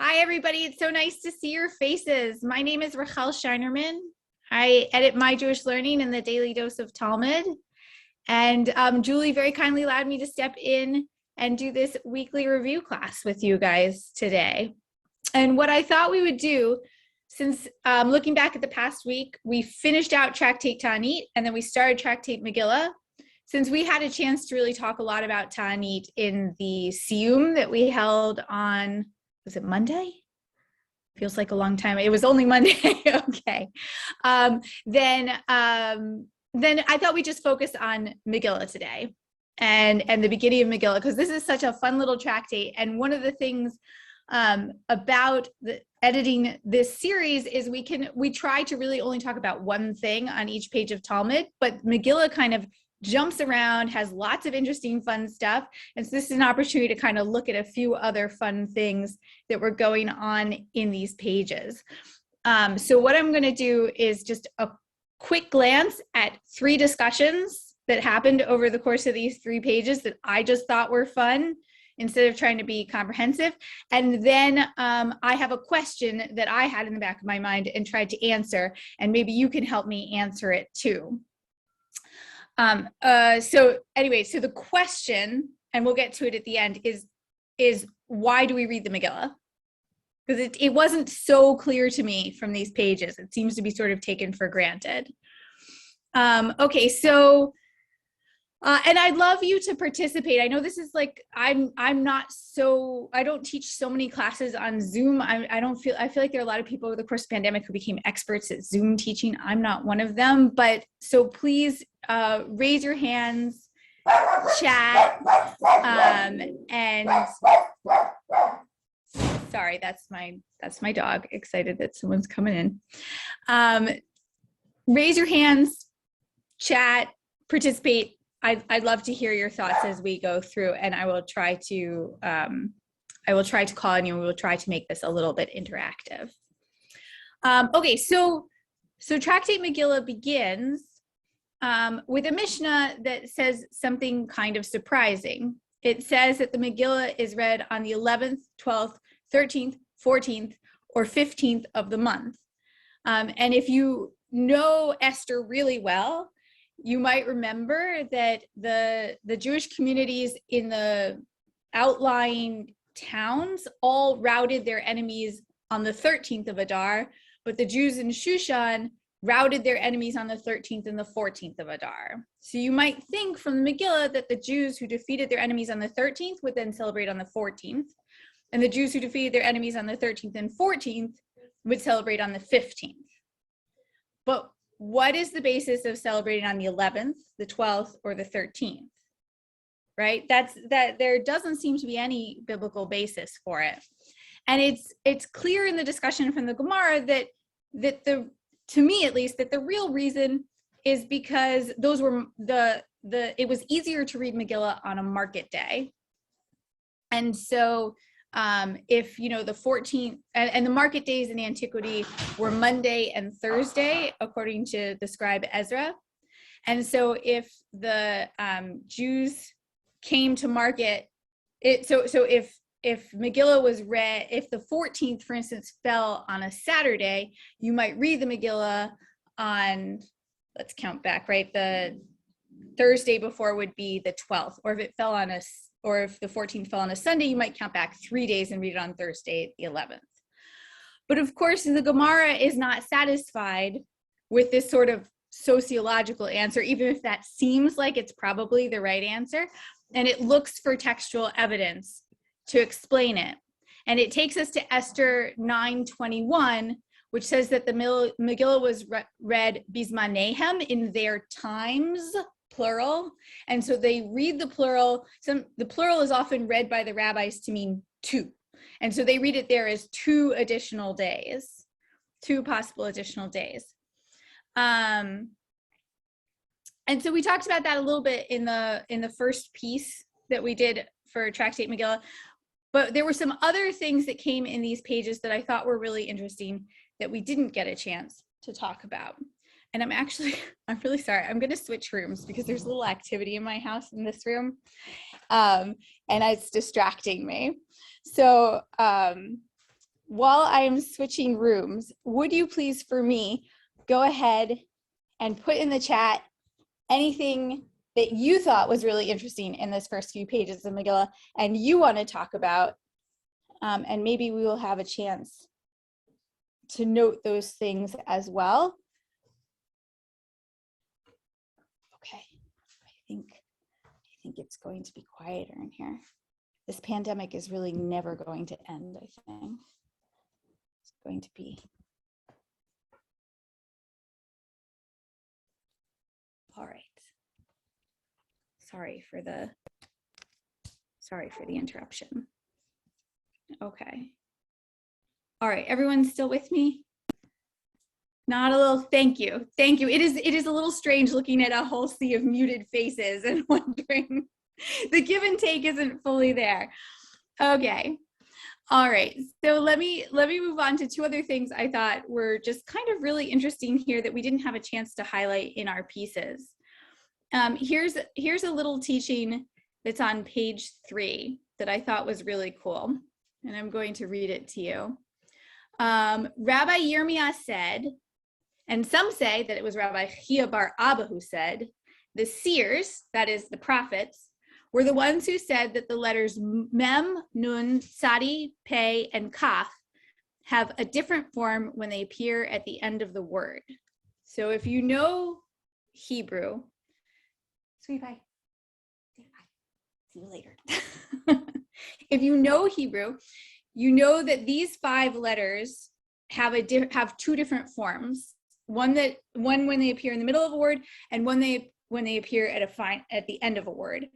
Hi, everybody. It's so nice to see your faces. My name is Scheinerman. I edit My Jewish Learning and the Daily Dose of Talmud. And Julie very kindly allowed me to step in and do this weekly review class with you guys today. And what I thought we would do, since looking back at the past week, we finished out Tractate Ta'anit and then we started Tractate Megilah. Since we had a chance to really talk a lot about Ta'anit in the Siyum that we held on, was it Monday? Feels like a long time. It was only Monday. Okay. Then I thought we'd just focus on Megillah today and the beginning of Megillah, because this is such a fun little tractate. And one of the things about editing this series is we try to really only talk about one thing on each page of Talmud, but Megillah kind of jumps around, has lots of interesting, fun stuff. And so this is an opportunity to kind of look at a few other fun things that were going on in these pages. So what I'm going to do is just a quick glance at 3 discussions that happened over the course of these 3 pages that I just thought were fun, instead of trying to be comprehensive. And then I have a question that I had in the back of my mind and tried to answer, and maybe you can help me answer it too. So the question, and we'll get to it at the end, is why do we read the Megillah? Because it wasn't so clear to me from these pages. It seems to be sort of taken for granted. Okay, so, and I'd love you to participate. I know this is like, I don't teach so many classes on Zoom. I feel like there are a lot of people over the course of the pandemic who became experts at Zoom teaching. I'm not one of them, but so please raise your hands, chat, and sorry, that's my dog, excited that someone's coming in. Raise your hands, chat, participate. I'd love to hear your thoughts as we go through, and I will try to call on you, and we will try to make this a little bit interactive. Okay, so Tractate Megilah begins with a Mishnah that says something kind of surprising. It says that the Megillah is read on the 11th, 12th, 13th, 14th, or 15th of the month. And if you know Esther really well, you might remember that the Jewish communities in the outlying towns all routed their enemies on the 13th of Adar, but the Jews in Shushan routed their enemies on the 13th and the 14th of Adar. So you might think from the Megillah that the Jews who defeated their enemies on the 13th would then celebrate on the 14th, and the Jews who defeated their enemies on the 13th and 14th would celebrate on the 15th. But what is the basis of celebrating on the 11th, the 12th, or the 13th? Right? That there doesn't seem to be any biblical basis for it. And it's clear in the discussion from the Gemara that to me at least, that the real reason is because those were it was easier to read Megillah on a market day. And so if the 14th and the market days in antiquity were Monday and Thursday, according to the scribe Ezra. And so if the Jews came to market, so if Megillah was read, if the 14th, for instance, fell on a Saturday, you might read the Megillah on, let's count back, right? The Thursday before would be the 12th, or if the 14th fell on a Sunday, you might count back 3 days and read it on Thursday, the 11th. But of course, the Gemara is not satisfied with this sort of sociological answer, even if that seems like it's probably the right answer, and it looks for textual evidence to explain it. And it takes us to Esther 9:21, which says that the Megillah was read bismanehem, in their times, plural. And so they read the plural. The plural is often read by the rabbis to mean 2. And so they read it there as 2 additional days, 2 possible additional days. And so we talked about that a little bit in the first piece that we did for Tractate Megilah. But there were some other things that came in these pages that I thought were really interesting that we didn't get a chance to talk about. And I'm really sorry. I'm going to switch rooms because there's a little activity in my house in this room. And it's distracting me. So while I am switching rooms, would you please, for me, go ahead and put in the chat anything that you thought was really interesting in this first few pages of Megillah and you want to talk about, and maybe we will have a chance to note those things as well. Okay, I think it's going to be quieter in here. This pandemic is really never going to end, I think. It's going to be. All right. Sorry for the interruption. Okay. All right, everyone's still with me? Not a little, thank you. Thank you. It is a little strange looking at a whole sea of muted faces and wondering, the give and take isn't fully there. Okay. All right. So let me move on to two other things I thought were just kind of really interesting here that we didn't have a chance to highlight in our pieces. Here's a little teaching that's on page 3 that I thought was really cool. And I'm going to read it to you. Rabbi Yirmiyah said, and some say that it was Rabbi Chia bar Abba who said, the seers, that is the prophets, were the ones who said that the letters Mem, Nun, Sadi, Pei, and Kaf have a different form when they appear at the end of the word. So if you know Hebrew, sweet pie, say bye, see you later. If you know Hebrew, you know that these 5 letters have two different forms. One when they appear in the middle of a word, and when they appear at the end of a word.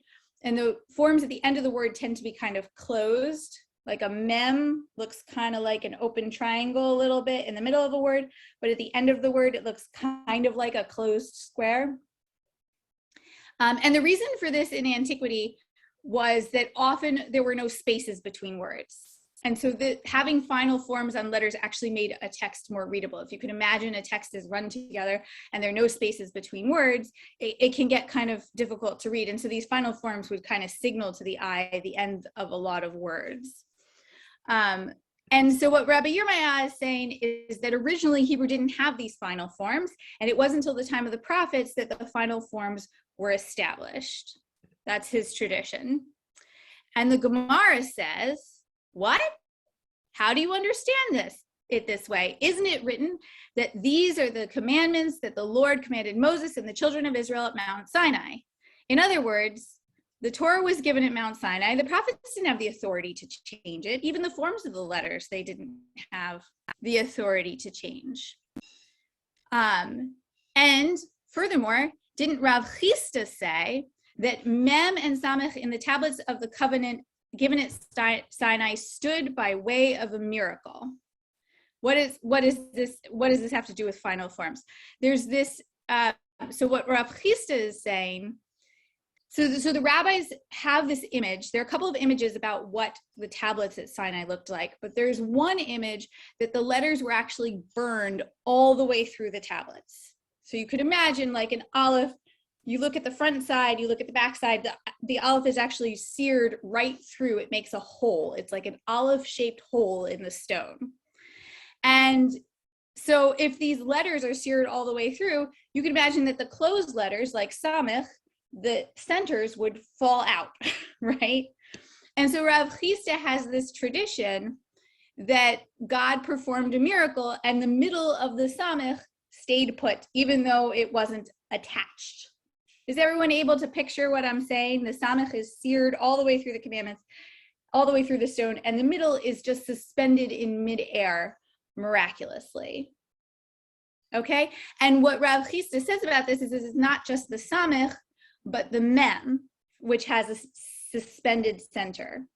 And the forms at the end of the word tend to be kind of closed, like a mem looks kind of like an open triangle a little bit in the middle of a word, but at the end of the word, it looks kind of like a closed square. And the reason for this in antiquity was that often there were no spaces between words. And so having final forms on letters actually made a text more readable. If you can imagine a text is run together and there are no spaces between words, it can get kind of difficult to read. And so these final forms would kind of signal to the eye the end of a lot of words. And so what Rabbi Yirmiyah is saying is that originally Hebrew didn't have these final forms, and it wasn't until the time of the prophets that the final forms were established. That's his tradition. And the Gemara says, what? How do you understand it this way? Isn't it written that these are the commandments that the Lord commanded Moses and the children of Israel at Mount Sinai? In other words, the Torah was given at Mount Sinai. The prophets didn't have the authority to change it. Even the forms of the letters, they didn't have the authority to change. And furthermore, didn't Rav Chisda say that Mem and Samech in the tablets of the covenant given at Sinai stood by way of a miracle? What does this have to do with final forms? There's this, so what Rav Chisda is saying, so the rabbis have this image. There are a couple of images about what the tablets at Sinai looked like, but there's one image that the letters were actually burned all the way through the tablets. So you could imagine like an olive. You look at the front side, you look at the back side, the olive is actually seared right through. It makes a hole. It's like an olive-shaped hole in the stone. And so if these letters are seared all the way through, you can imagine that the closed letters, like Samech, the centers would fall out, right? And so Rav Chisda has this tradition that God performed a miracle and the middle of the Samech stayed put, even though it wasn't attached. Is everyone able to picture what I'm saying? The Samech is seared all the way through the commandments, all the way through the stone, and the middle is just suspended in midair miraculously. Okay? And what Rav Chisda says about this is it's not just the Samech, but the Mem, which has a suspended center.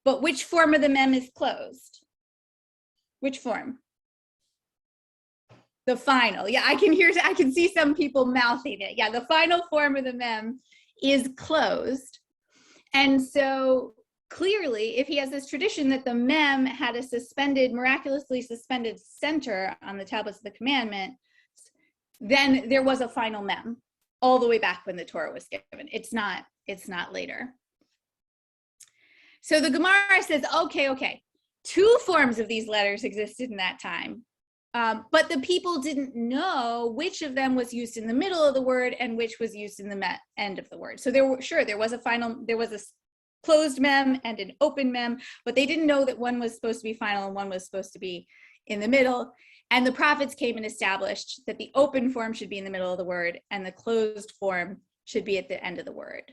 But which form of the Mem is closed? Which form? The final. Yeah, I can see some people mouthing it. Yeah, the final form of the Mem is closed. And so clearly, if he has this tradition that the Mem had a miraculously suspended center on the tablets of the commandment, then there was a final Mem all the way back when the Torah was given. It's not later. So the Gemara says, okay, 2 forms of these letters existed in that time. But the people didn't know which of them was used in the middle of the word and which was used in the end of the word. So there was a closed mem and an open mem, but they didn't know that one was supposed to be final and one was supposed to be in the middle. And the prophets came and established that the open form should be in the middle of the word and the closed form should be at the end of the word.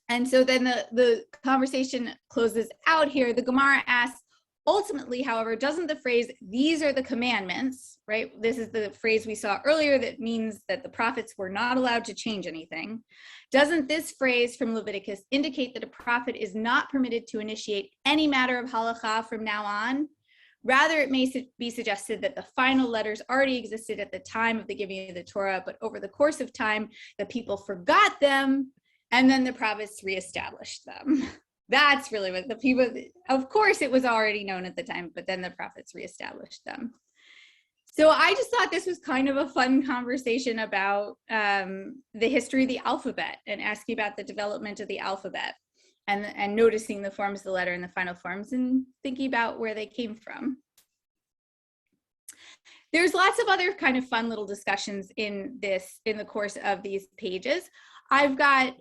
And so then the conversation closes out here. The Gemara asks, ultimately, however, doesn't the phrase, these are the commandments, right? This is the phrase we saw earlier that means that the prophets were not allowed to change anything. Doesn't this phrase from Leviticus indicate that a prophet is not permitted to initiate any matter of halakha from now on? Rather, it may be suggested that the final letters already existed at the time of the giving of the Torah, but over the course of time, the people forgot them, and then the prophets reestablished them. That's really what the people, of course, it was already known at the time, but then the prophets reestablished them. So I just thought this was kind of a fun conversation about the history of the alphabet and asking about the development of the alphabet and noticing the forms of the letter and the final forms and thinking about where they came from. There's lots of other kind of fun little discussions in the course of these pages. I've got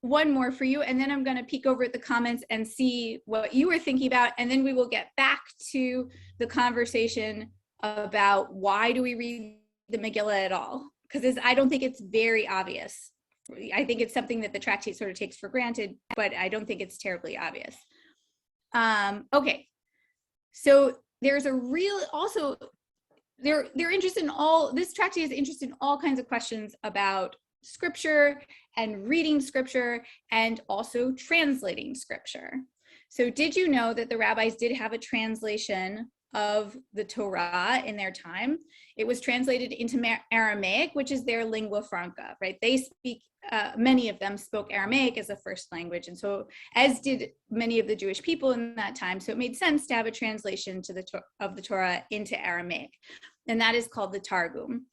one more for you, and then I'm going to peek over at the comments and see what you were thinking about, and then we will get back to the conversation about why do we read the Megillah at all? Because I don't think it's very obvious. I think it's something that the tractate sort of takes for granted, but I don't think it's terribly obvious. Okay, so there's a real, also, they're interested in all, this tractate is interested in all kinds of questions about scripture and reading scripture and also translating scripture. So did you know that the rabbis did have a translation of the Torah in their time? It was translated into Aramaic, which is their lingua franca, right? They speak, many of them spoke Aramaic as a first language, and so as did many of the Jewish people in that time. So it made sense to have a translation of the Torah into Aramaic, and that is called the Targum.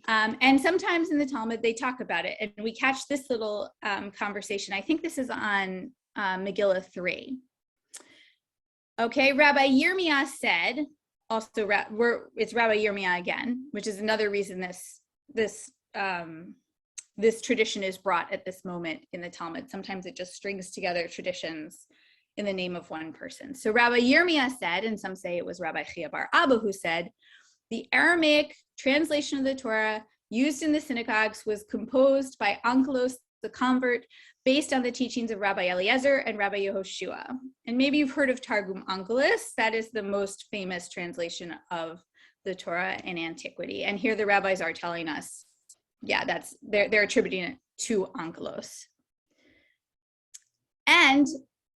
And sometimes in the Talmud, they talk about it, and we catch this little conversation. I think this is on Megillah 3. Okay, Rabbi Yirmiyah said, also it's Rabbi Yirmiyah again, which is another reason this tradition is brought at this moment in the Talmud. Sometimes it just strings together traditions in the name of one person. So Rabbi Yirmiyah said, and some say it was Rabbi Chia bar Abba who said, the Aramaic translation of the Torah used in the synagogues was composed by Unclass, the convert, based on the teachings of Rabbi Eliezer and Rabbi Yehoshua. And maybe you've heard of Targum of Unclass. That is the most famous translation of the Torah in antiquity. And here the rabbis are telling us, yeah, they're attributing it to Unclass. And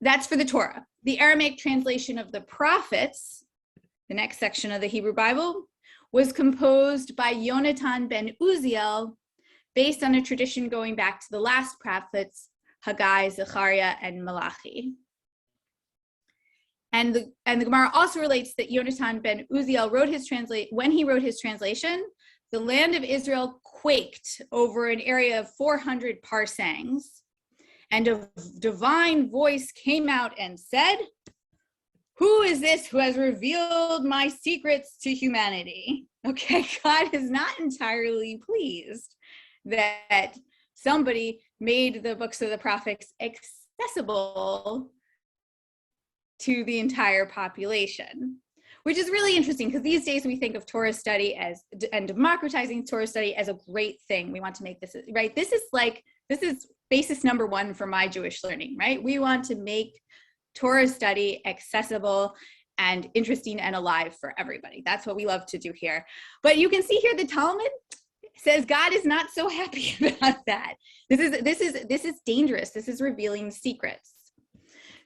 that's for the Torah. The Aramaic translation of the prophets, the next section of the Hebrew Bible, was composed by Yonatan ben Uziel, based on a tradition going back to the last prophets, Haggai, Zechariah, and Malachi. And the Gemara also relates that Yonatan ben Uziel when he wrote his translation, the land of Israel quaked over an area of 400 parsangs, and a divine voice came out and said, "Who is this who has revealed my secrets to humanity?" Okay, God is not entirely pleased that somebody made the books of the prophets accessible to the entire population, which is really interesting because these days we think of Torah study and democratizing Torah study as a great thing. We want to make this, right? This is basis number one for my Jewish learning, right? We want to make Torah study accessible and interesting and alive for everybody. That's what we love to do here. But you can see here the Talmud says God is not so happy about that. This is dangerous. This is revealing secrets.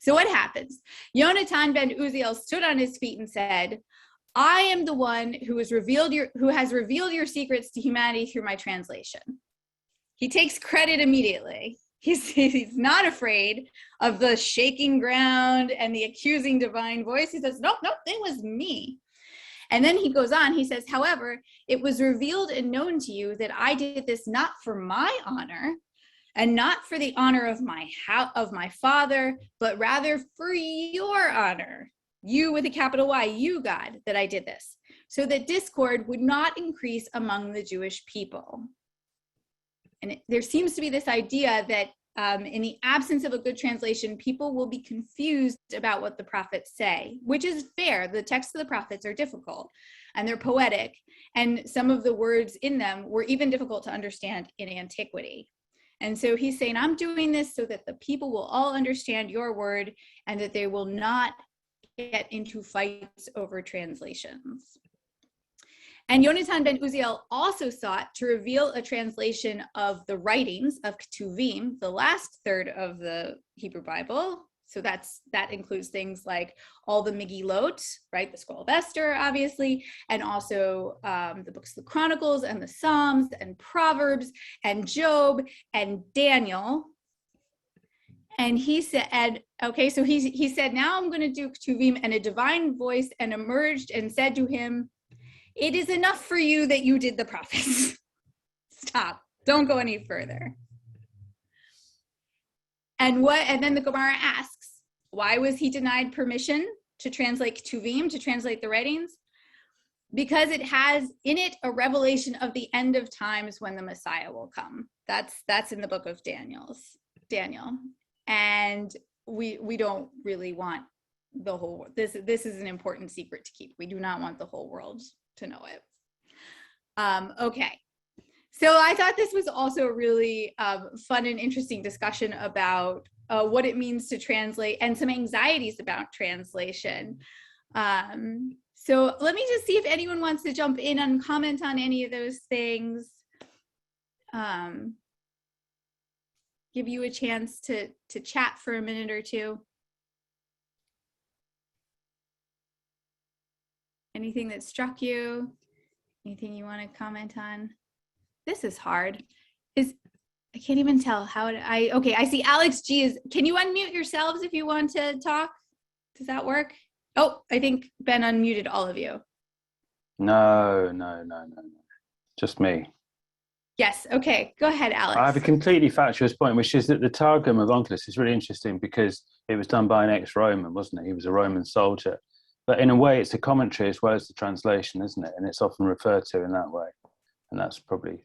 So what happens? Yonatan ben Uziel stood on his feet and said, "I am the one who has revealed your secrets to humanity through my translation." He takes credit immediately. He's not afraid of the shaking ground and the accusing divine voice. He says, nope, it was me. And then he goes on, he says, "However, it was revealed and known to you that I did this not for my honor, and not for the honor of my father, but rather for your honor, you with a capital Y, you God, that I did this, so that discord would not increase among the Jewish people. And there seems to be this idea that in the absence of a good translation, people will be confused about what the prophets say, which is fair. The texts of the prophets are difficult and they're poetic, and some of the words in them were even difficult to understand in antiquity. And so he's saying, I'm doing this so that the people will all understand your word and that they will not get into fights over translations. And Yonatan ben Uziel also sought to reveal a translation of the writings of Ketuvim, the last third of the Hebrew Bible. So that includes things like all the Megillot, right? The Scroll of Esther, obviously, and also the books of the Chronicles and the Psalms and Proverbs and Job and Daniel. And he said, okay, so he said, now I'm going to do Ketuvim, and a divine voice and emerged and said to him, it is enough for you that you did the prophets. Stop. Don't go any further. And then the Gemara asks, why was he denied permission to translate Ketuvim, to translate the writings? Because it has in it a revelation of the end of times when the Messiah will come. That's in the book of Daniel. And we don't really want the whole, this is an important secret to keep. We do not want the whole world to know it. Okay, so I thought this was also a really fun and interesting discussion about what it means to translate and some anxieties about translation. So let me just see if anyone wants to jump in and comment on any of those things. Give you a chance to chat for a minute or two. Anything that struck you? Anything you want to comment on? This is hard. I can't even tell how okay, I see Alex G is, can you unmute yourselves if you want to talk? Does that work? Oh, I think Ben unmuted all of you. No. Just me. Yes, okay, go ahead, Alex. I have a completely fatuous point, which is that the Targum of Unclass is really interesting because it was done by an ex-Roman, wasn't it? He was a Roman soldier. But in a way, it's a commentary as well as the translation, isn't it? And it's often referred to in that way. And that's probably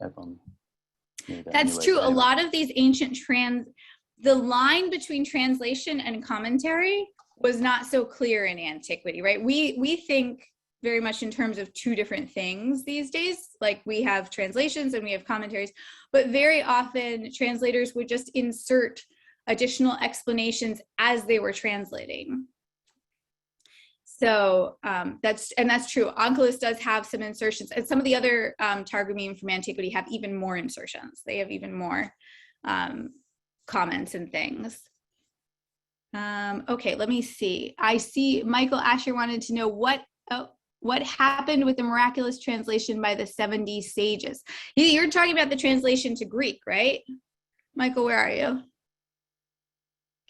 everyone knew that. That's anyway, true. anyway. A lot of these ancient the line between translation and commentary was not so clear in antiquity, right? We think very much in terms of two different things these days. Like we have translations and we have commentaries, but very often translators would just insert additional explanations as they were translating. So that's true. Unclass does have some insertions, and some of the other Targumim from antiquity have even more insertions. They have even more comments and things. Okay, let me see. I see Michael Asher wanted to know what happened with the miraculous translation by the 70 sages. You're talking about the translation to Greek, right? Michael, where are you?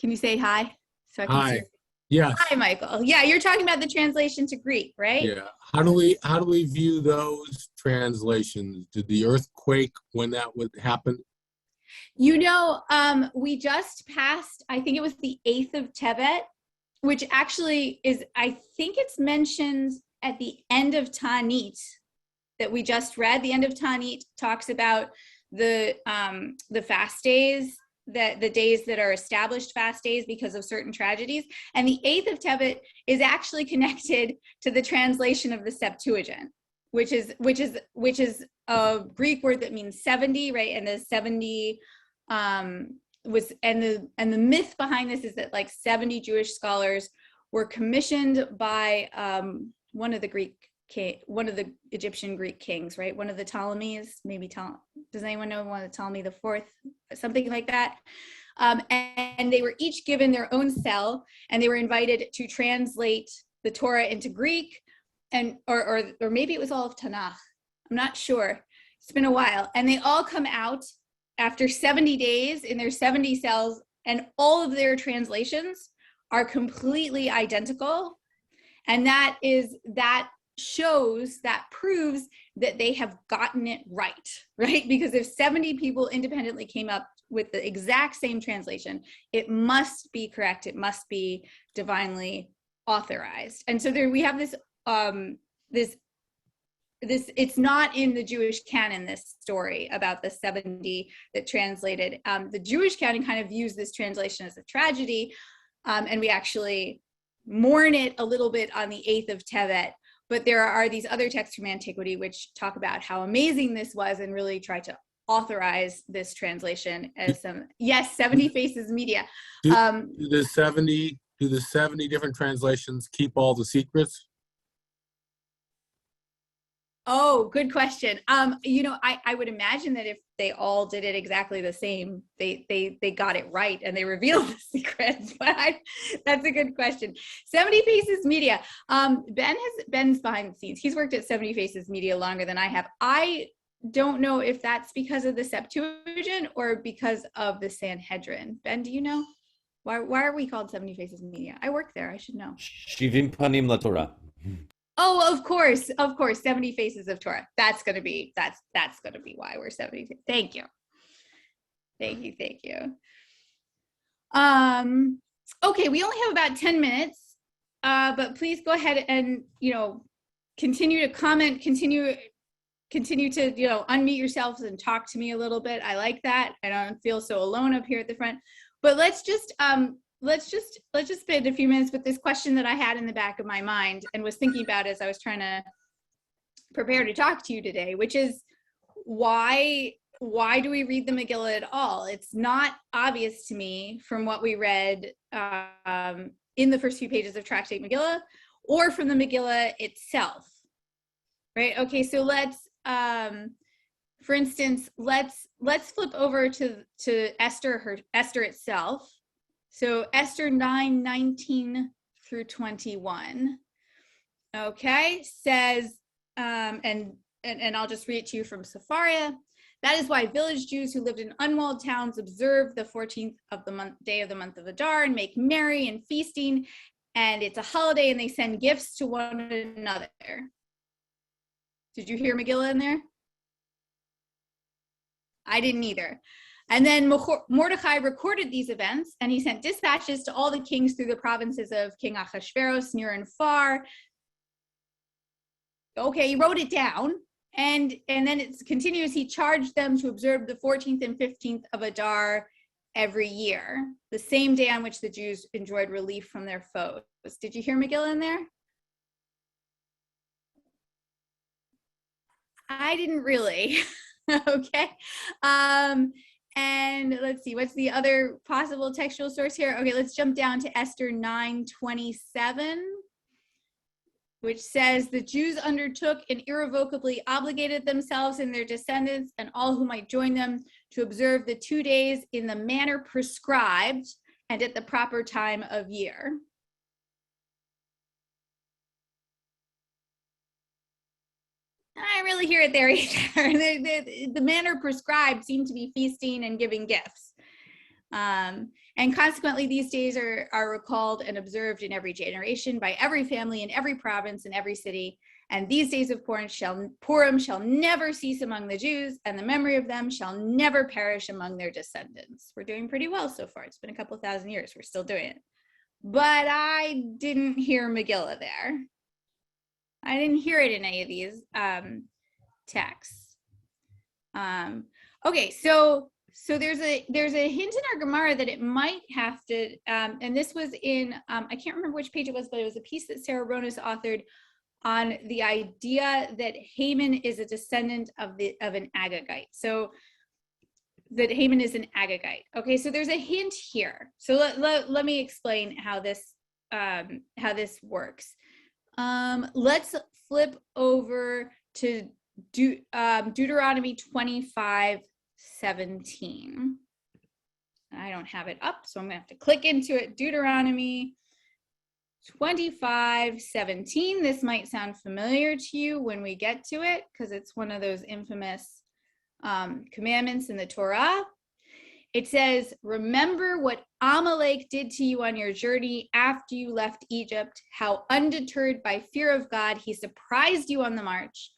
Can you say hi? So I can Hi. see. Yes. Hi, Michael. Yeah, you're talking about the translation to Greek, right? Yeah. How do we view those translations? Did the earthquake, when that would happen? You know, we just passed, I think it was the 8th of Tevet, which actually is, I think it's mentioned at the end of Ta'anit that we just read. The end of Ta'anit talks about the fast days, the days that are established fast days because of certain tragedies. And the 8th of Tevet is actually connected to the translation of the Septuagint, which is a Greek word that means 70, right? And the 70 was, and the myth behind this is that like 70 Jewish scholars were commissioned by one of the Egyptian Greek kings, right? One of the Ptolemies, maybe does anyone know one of the Ptolemy the Fourth, something like that? And they were each given their own cell, and they were invited to translate the Torah into Greek, and or maybe it was all of Tanakh. I'm not sure. It's been a while, and they all come out after 70 days in their 70 cells, and all of their translations are completely identical, and that proves that they have gotten it right? Because if 70 people independently came up with the exact same translation, it must be correct. It must be divinely authorized. And so there we have this, it's not in the Jewish canon, this story about the 70 that translated. The Jewish canon kind of views this translation as a tragedy, and we actually mourn it a little bit on the 8th of Tevet. But there are these other texts from antiquity which talk about how amazing this was and really try to authorize this translation as some, yes, 70 Faces Media. Do the 70 different translations keep all the secrets? Oh, good question. You know, I would imagine that if they all did it exactly the same, they got it right and they revealed the secrets. But that's a good question. 70 Faces Media. Ben's behind the scenes. He's worked at 70 Faces Media longer than I have. I don't know if that's because of the Septuagint or because of the Sanhedrin. Ben, do you know? Why are we called 70 Faces Media? I work there. I should know. Shivim Panim LaTorah. Oh, of course, 70 Faces of Torah. That's gonna be why we're 70. Thank you. Okay, we only have about 10 minutes, but please go ahead and continue to comment, continue to unmute yourselves and talk to me a little bit. I like that. I don't feel so alone up here at the front. But let's just spend a few minutes with this question that I had in the back of my mind and was thinking about as I was trying to prepare to talk to you today, which is why do we read the Megillah at all? It's not obvious to me from what we read in the first few pages of Tractate Megilah or from the Megillah itself, right? Okay, so let's, for instance, let's flip over to Esther itself. So Esther 9:19 through 21, okay, says, and I'll just read it to you from Sepharia. That is why village Jews who lived in unwalled towns observe the 14th of the day of the month of Adar and make merry and feasting, and it's a holiday and they send gifts to one another. Did you hear Megillah in there? I didn't either. And then Mordecai recorded these events, and he sent dispatches to all the kings through the provinces of King Ahasuerus, near and far. Okay, he wrote it down, and then it continues. He charged them to observe the 14th and 15th of Adar every year, the same day on which the Jews enjoyed relief from their foes. Did you hear Megillah in there? I didn't really. Okay. And let's see, what's the other possible textual source here? Okay, let's jump down to Esther 9:27, which says the Jews undertook and irrevocably obligated themselves and their descendants and all who might join them to observe the 2 days in the manner prescribed and at the proper time of year. I don't really hear it there either. The manner prescribed seemed to be feasting and giving gifts. And consequently, these days are recalled and observed in every generation by every family in every province and every city. And these days of Purim shall never cease among the Jews, and the memory of them shall never perish among their descendants. We're doing pretty well so far. It's been a couple thousand years. We're still doing it. But I didn't hear Megillah there. I didn't hear it in any of these texts. Okay, so there's a hint in our Gemara that it might have to, and this was in, I can't remember which page it was, but it was a piece that Sarah Ronas authored on the idea that Haman is a descendant of an Agagite. So that Haman is an Agagite. Okay, so there's a hint here. So let me explain how this works. Let's flip over to Deuteronomy 25:17. I don't have it up, so I'm gonna have to click into it. Deuteronomy 25:17. This might sound familiar to you when we get to it, because it's one of those infamous commandments in the Torah. It says, remember what Amalek did to you on your journey after you left Egypt, how undeterred by fear of God, he surprised you on the march.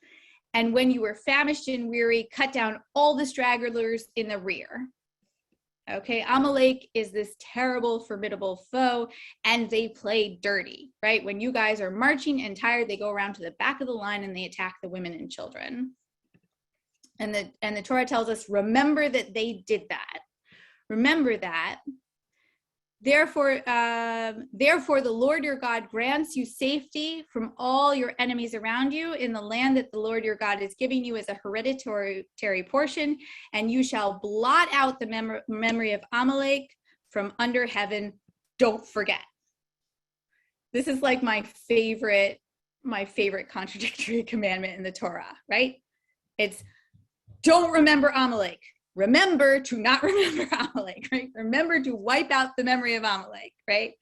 And when you were famished and weary, cut down all the stragglers in the rear. Okay, Amalek is this terrible, formidable foe, and they play dirty, right? When you guys are marching and tired, they go around to the back of the line and they attack the women and children. And the Torah tells us, remember that they did that. Remember that. Therefore, the Lord your God grants you safety from all your enemies around you in the land that the Lord your God is giving you as a hereditary portion, and you shall blot out the memory of Amalek from under heaven. Don't forget. This is like my favorite contradictory commandment in the Torah, right? It's don't remember Amalek. Remember to not remember Amalek, right? Remember to wipe out the memory of Amalek, right?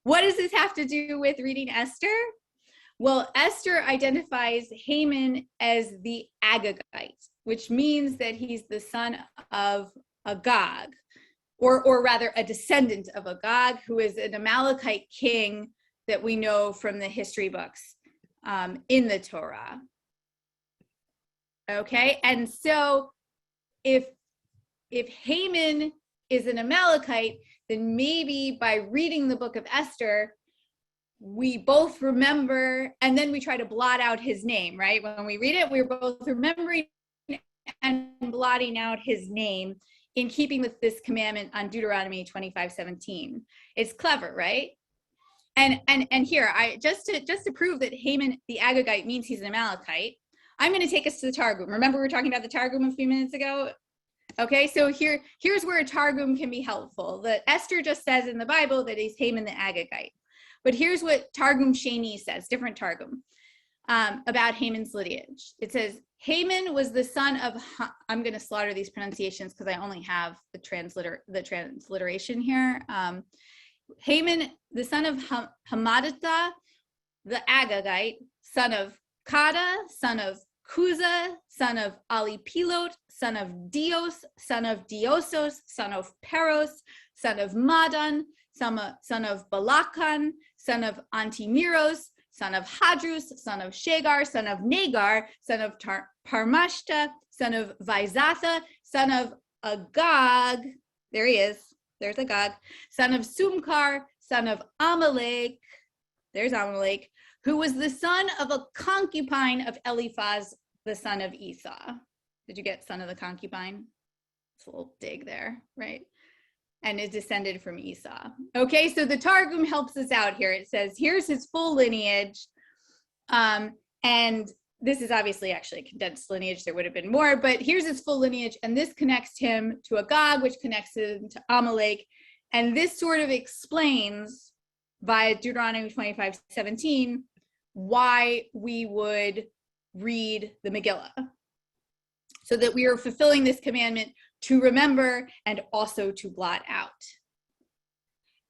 What does this have to do with reading Esther? Well, Esther identifies Haman as the Agagite, which means that he's the son of Agag, or rather a descendant of Agag, who is an Amalekite king that we know from the history books in the Torah. Okay, and so if Haman is an Amalekite, then maybe by reading the book of Esther, we both remember, and then we try to blot out his name, right? When we read it, we're both remembering and blotting out his name in keeping with this commandment on Deuteronomy 25:17. It's clever, right? And here, just to prove that Haman the Agagite means he's an Amalekite, I'm going to take us to the Targum. Remember we were talking about the Targum a few minutes ago? Okay, so here's where a Targum can be helpful. The Esther just says in the Bible that he's Haman the Agagite. But here's what Targum Sheni says, different Targum, about Haman's lineage. It says, Haman was the son of, I'm going to slaughter these pronunciations because I only have the transliteration here. Haman, the son of Hamadatha, the Agagite, son of Kada, son of Kuza, son of Alipilot, son of Dios, son of Diosos, son of Peros, son of Madan, son of Balakan, son of Antimiros, son of Hadrus, son of Shagar, son of Nagar, son of Parmashta, son of Vaizatha, son of Agag, there he is, there's Agag, son of Sumkar, son of Amalek, there's Amalek, who was the son of a concubine of Eliphaz, the son of Esau. Did you get son of the concubine? It's a little dig there, right? And is descended from Esau. Okay, so the Targum helps us out here. It says, here's his full lineage. And this is obviously actually a condensed lineage. There would have been more, but here's his full lineage. And this connects him to Agag, which connects him to Amalek. And this sort of explains via Deuteronomy 25:17 why we would read the Megillah, so that we are fulfilling this commandment to remember and also to blot out.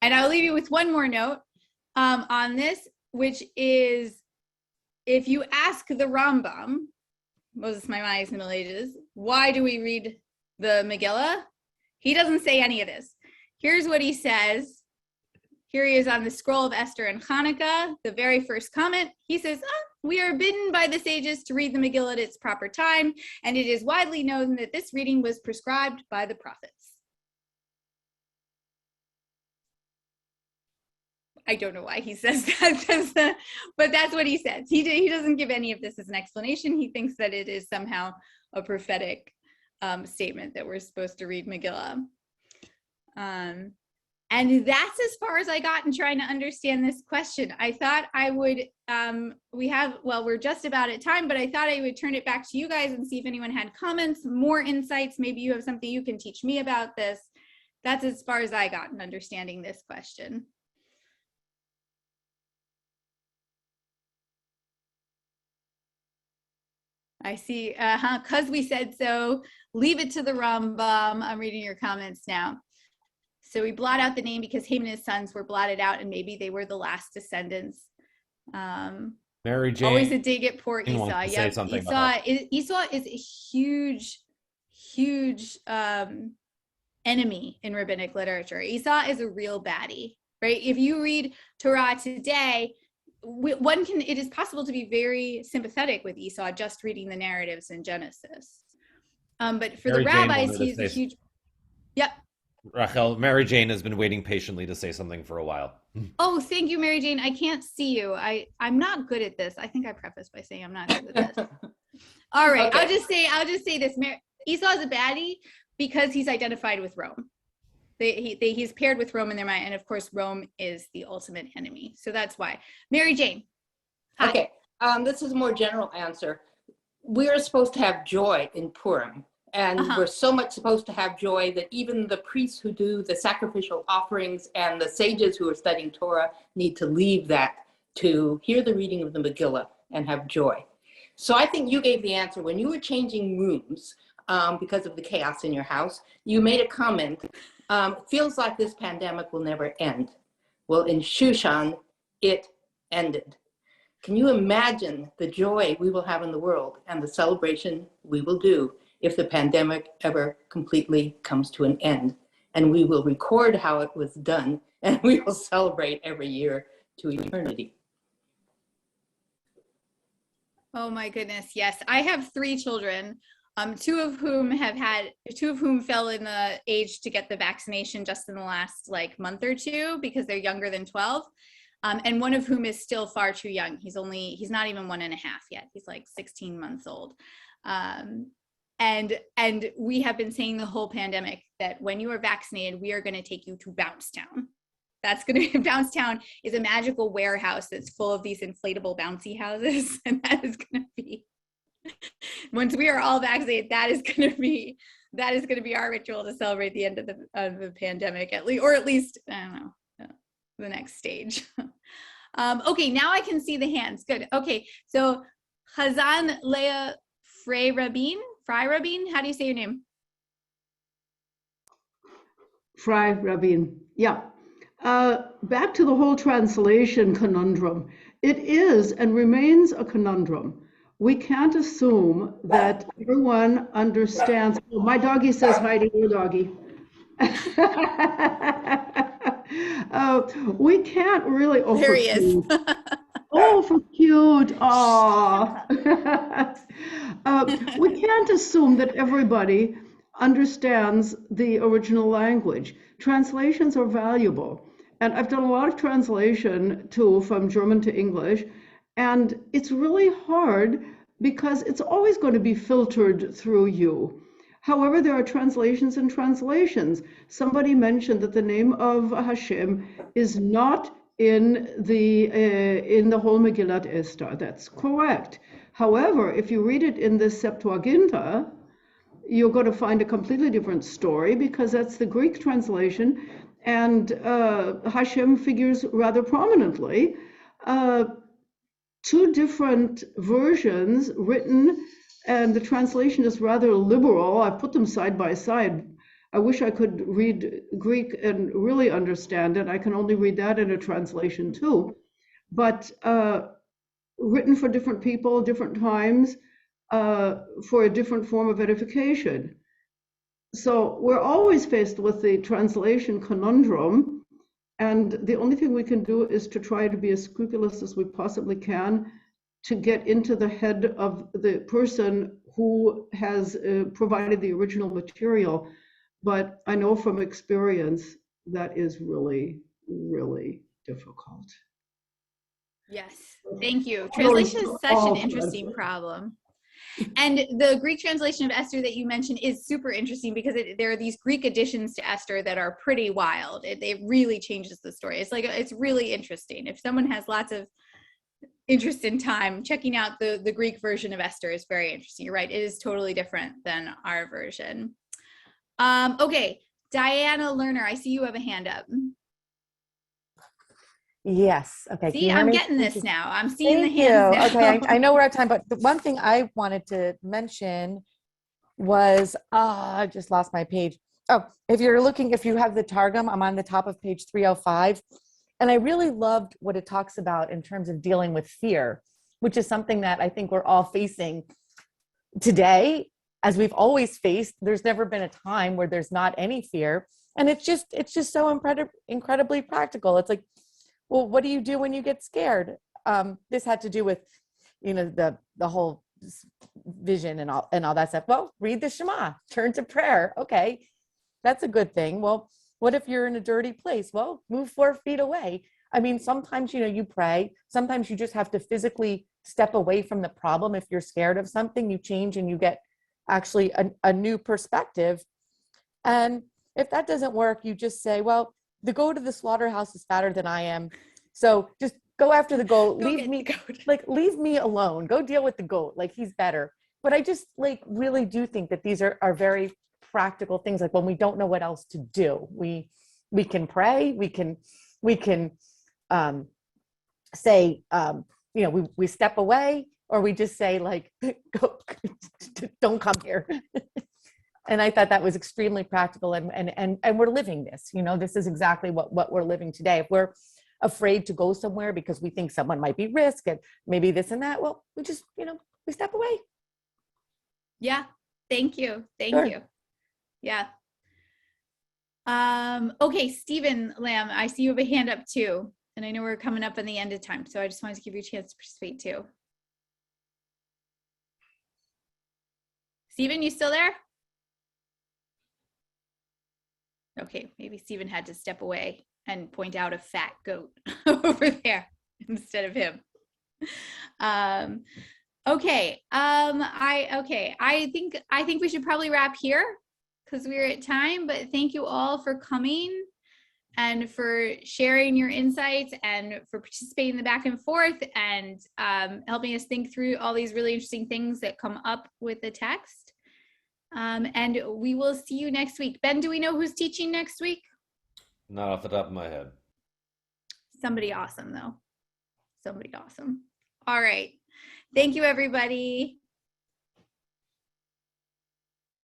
And I'll leave you with one more note on this, which is, if you ask the Rambam, Moses Maimonides in the Middle Ages, why do we read the Megillah? He doesn't say any of this. Here's what he says. Here he is on the scroll of Esther and Hanukkah, the very first comment. He says, we are bidden by the sages to read the Megillah at its proper time, and it is widely known that this reading was prescribed by the prophets. I don't know why he says that, but that's what he says. He doesn't give any of this as an explanation. He thinks that it is somehow a prophetic statement that we're supposed to read Megillah. And that's as far as I got in trying to understand this question. I thought I would, we're just about at time, but I thought I would turn it back to you guys and see if anyone had comments, more insights. Maybe you have something you can teach me about this. That's as far as I got in understanding this question. I see, because we said so, leave it to the Rambam. I'm reading your comments now. So we blot out the name because Haman and his sons were blotted out, and maybe they were the last descendants. Mary Jane. Always a dig at poor Esau. Wants to say something Esau is a huge enemy in rabbinic literature. Esau is a real baddie, right? If you read Torah today, it is possible to be very sympathetic with Esau just reading the narratives in Genesis. But for Mary the Jane rabbis, wanted to he's a say- huge. Yep. Rachel, Mary Jane has been waiting patiently to say something for a while. Oh, thank you, Mary Jane. I can't see you. I'm not good at this. I think I prefaced by saying I'm not good at this. All right. Okay. I'll just say this. Esau's a baddie because he's identified with Rome. He's paired with Rome in their mind. And of course, Rome is the ultimate enemy. So that's why. Mary Jane. Hi. Okay, this is a more general answer. We are supposed to have joy in Purim, and we're so much supposed to have joy that even the priests who do the sacrificial offerings and the sages who are studying Torah need to leave that to hear the reading of the Megillah and have joy. So I think you gave the answer. When you were changing rooms because of the chaos in your house, you made a comment, feels like this pandemic will never end. Well, in Shushan, it ended. Can you imagine the joy we will have in the world and the celebration we will do if the pandemic ever completely comes to an end? And we will record how it was done, and we will celebrate every year to eternity. Oh my goodness. Yes. I have 3 children, two of whom fell in the age to get the vaccination just in the last month or two because they're younger than 12. And one of whom is still far too young. He's not even 1.5 yet. He's 16 months old. And we have been saying the whole pandemic that when you are vaccinated, we are going to take you to Bounce Town. Bounce Town is a magical warehouse that's full of these inflatable bouncy houses. And that is going to be, once we are all vaccinated, that is going to be our ritual to celebrate the end of the pandemic, at least, I don't know, the next stage. Okay, now I can see the hands. Good. Okay, so Hazan Leah Freirabin, how do you say your name? Freirabin, yeah. Back to the whole translation conundrum. It is and remains a conundrum. We can't assume that everyone understands. Oh, my doggy says hi to your doggy. We can't really. Oh, there he is. Oh, for cute. Oh. We can't assume that everybody understands the original language. Translations are valuable. And I've done a lot of translation too from German to English. And it's really hard because it's always going to be filtered through you. However, there are translations and translations. Somebody mentioned that the name of Hashem is not in the whole Megillat Esther. That's correct. However, if you read it in the Septuaginta, you're going to find a completely different story because that's the Greek translation, and Hashem figures rather prominently. 2 different versions written, and the translation is rather liberal. I put them side by side. I wish I could read Greek and really understand it. I can only read that in a translation too. But written for different people, different times, for a different form of edification. So we're always faced with the translation conundrum. And the only thing we can do is to try to be as scrupulous as we possibly can to get into the head of the person who has provided the original material. But I know from experience that is really, really difficult. Yes, thank you. Translation is such an interesting problem. And the Greek translation of Esther that you mentioned is super interesting because there are these Greek additions to Esther that are pretty wild. It really changes the story. It's really interesting. If someone has lots of interest in time, checking out the Greek version of Esther is very interesting. You're right. It is totally different than our version. Okay, Diana Lerner, I see you have a hand up. Yes. Okay. See, I'm getting this now. I'm seeing the hands now. Okay, I know we're out of time, but the one thing I wanted to mention was, I just lost my page. Oh, if you have the Targum, I'm on the top of page 305. And I really loved what it talks about in terms of dealing with fear, which is something that I think we're all facing today, as we've always faced. There's never been a time where there's not any fear. And it's just so incredibly practical. It's like, well, what do you do when you get scared? This had to do with, the whole vision and all that stuff. Well, read the Shema, turn to prayer. Okay. That's a good thing. Well, what if you're in a dirty place? Well, move 4 feet away. I mean, sometimes, you pray. Sometimes you just have to physically step away from the problem. If you're scared of something, you change and you get actually a new perspective. And if that doesn't work, you just say, well, the goat of the slaughterhouse is fatter than I am. So just go after the goat. Leave me alone. Go deal with the goat. Like, he's better. But I just really do think that these are very practical things. Like, when we don't know what else to do, we can pray. We can say, we step away, or we just say go, don't come here. And I thought that was extremely practical, and we're living this. This is exactly what we're living today. If we're afraid to go somewhere because we think someone might be risk and maybe this and that, well, we just we step away. Yeah. Thank you. Thank Sure. you. Yeah. Okay, Stephen Lamb, I see you have a hand up too. And I know we're coming up on the end of time, so I just wanted to give you a chance to participate too. Stephen, you still there? Okay, maybe Stephen had to step away and point out a fat goat over there instead of him. Okay. I think we should probably wrap here because we're at time, but thank you all for coming and for sharing your insights and for participating in the back and forth and helping us think through all these really interesting things that come up with the text. And we will see you next week. Ben, do we know who's teaching next week? Not off the top of my head. Somebody awesome, though. Somebody awesome. All right. Thank you, everybody.